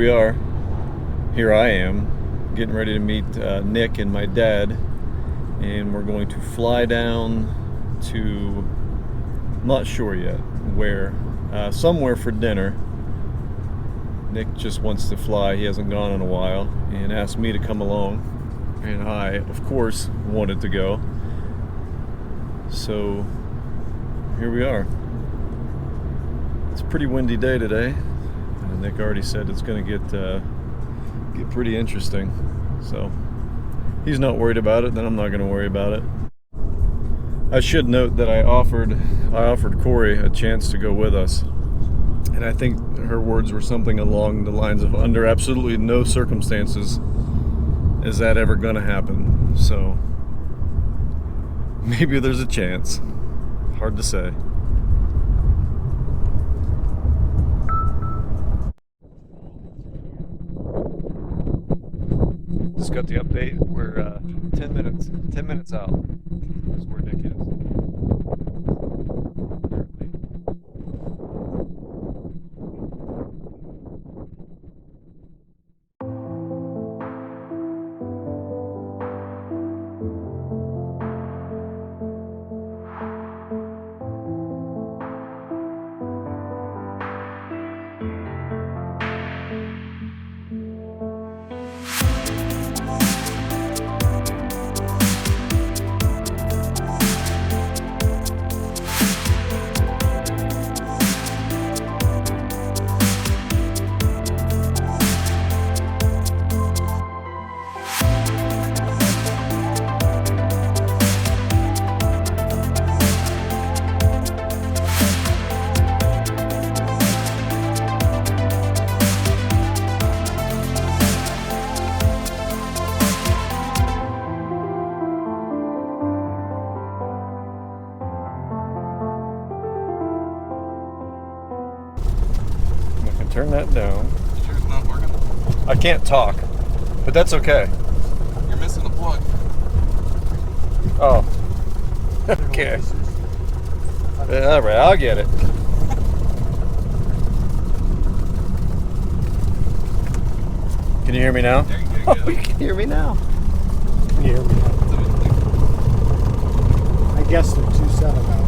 we are. Here I am, getting ready to meet Nick and my dad, and we're going to fly down to, I'm not sure yet where, somewhere for dinner. Nick just wants to fly, he hasn't gone in a while, and asked me to come along, and I, of course, wanted to go. So, here we are. It's a pretty windy day today. Nick already said it's going to get pretty interesting. So he's not worried about it, then I'm not going to worry about it. I should note that I offered Corey a chance to go with us. And I think her words were something along the lines of, under absolutely no circumstances is that ever going to happen. So maybe there's a chance. Hard to say. Just got the update. We're 10 minutes out. That's where Nick is. Turn that down. Sure it's not working? I can't talk, but that's okay. You're missing the plug. Oh. Okay. All right, I'll get it. Can you hear me now? There you go. Oh, you can hear me now. Can you hear me now? I guess they're 2.7 now.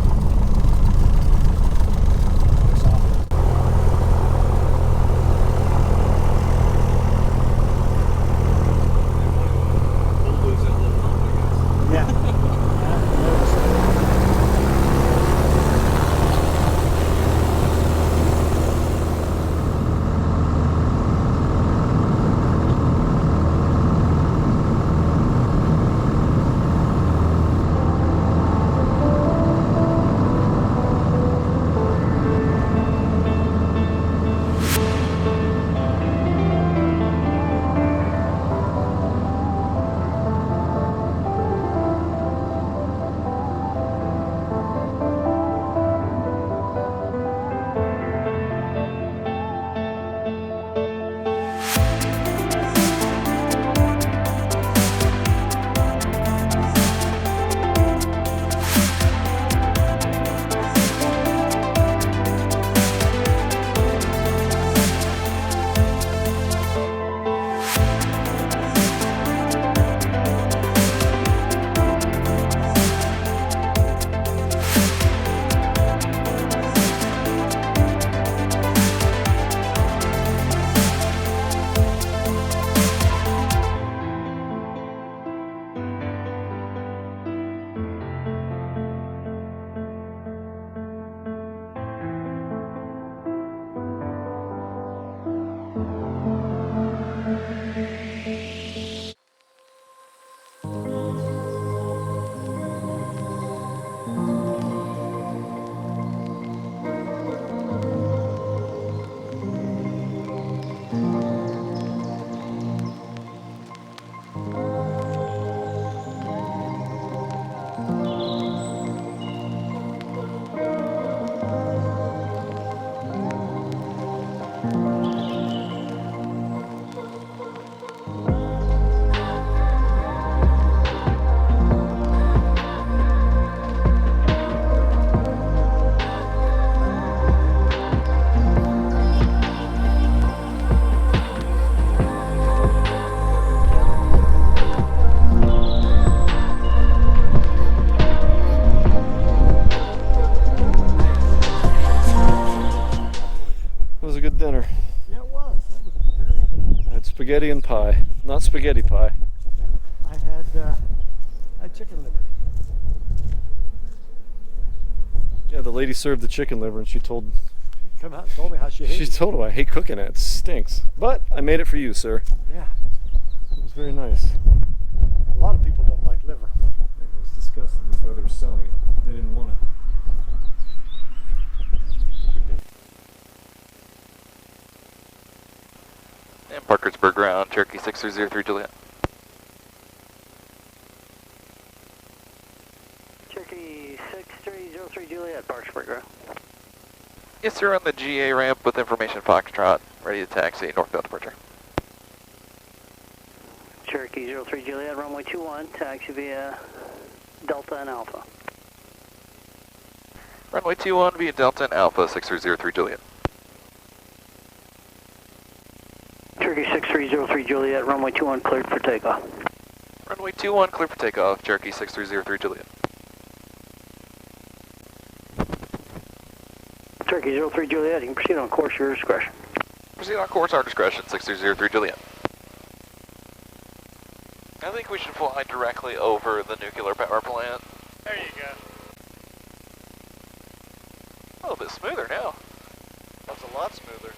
spaghetti and pie. Not spaghetti pie. I had chicken liver. Yeah, the lady served the chicken liver and she told Come out and told me how she hated it. him I hate cooking it. It stinks. But I made it for you, sir. Yeah. It was very nice. A lot of people don't like liver. It was disgusting. That's why they were selling it. They didn't want it. And Parkersburg ground, Cherokee 6303 Juliet. Cherokee 6303 Juliet, Parkersburg ground. Yes, sir, on the GA ramp with information Foxtrot, ready to taxi, northbound departure. Cherokee 03 Juliet, runway 21, taxi via Delta and Alpha. Runway 21 via Delta and Alpha 6303 Juliet. Cherokee 6303 Juliet, runway 21 cleared for takeoff. Runway 21 clear for takeoff, Cherokee 6303 Juliet. Cherokee 03 Juliet, you can proceed on course your discretion. Proceed on course, our discretion, 6303 Juliet. I think we should fly directly over the nuclear power plant. There you go. A little bit smoother now. That's a lot smoother.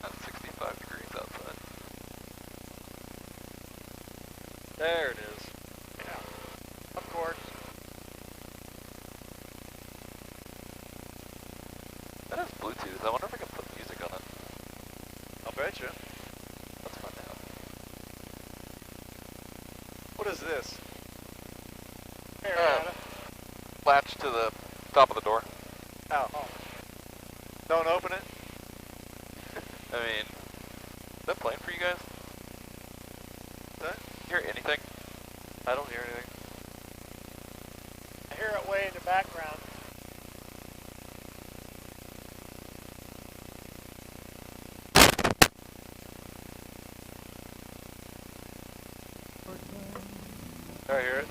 That's 65 degrees outside. There it is. Yeah. Of course. That has Bluetooth. I wonder if I can put music on it. I'll bet you. Let's find out. What is this? Here, Latch to the top of the door. Oh. Don't open it? I mean, is that playing for you guys? That? Hear anything? I don't hear anything. I hear it way in the background. I hear it.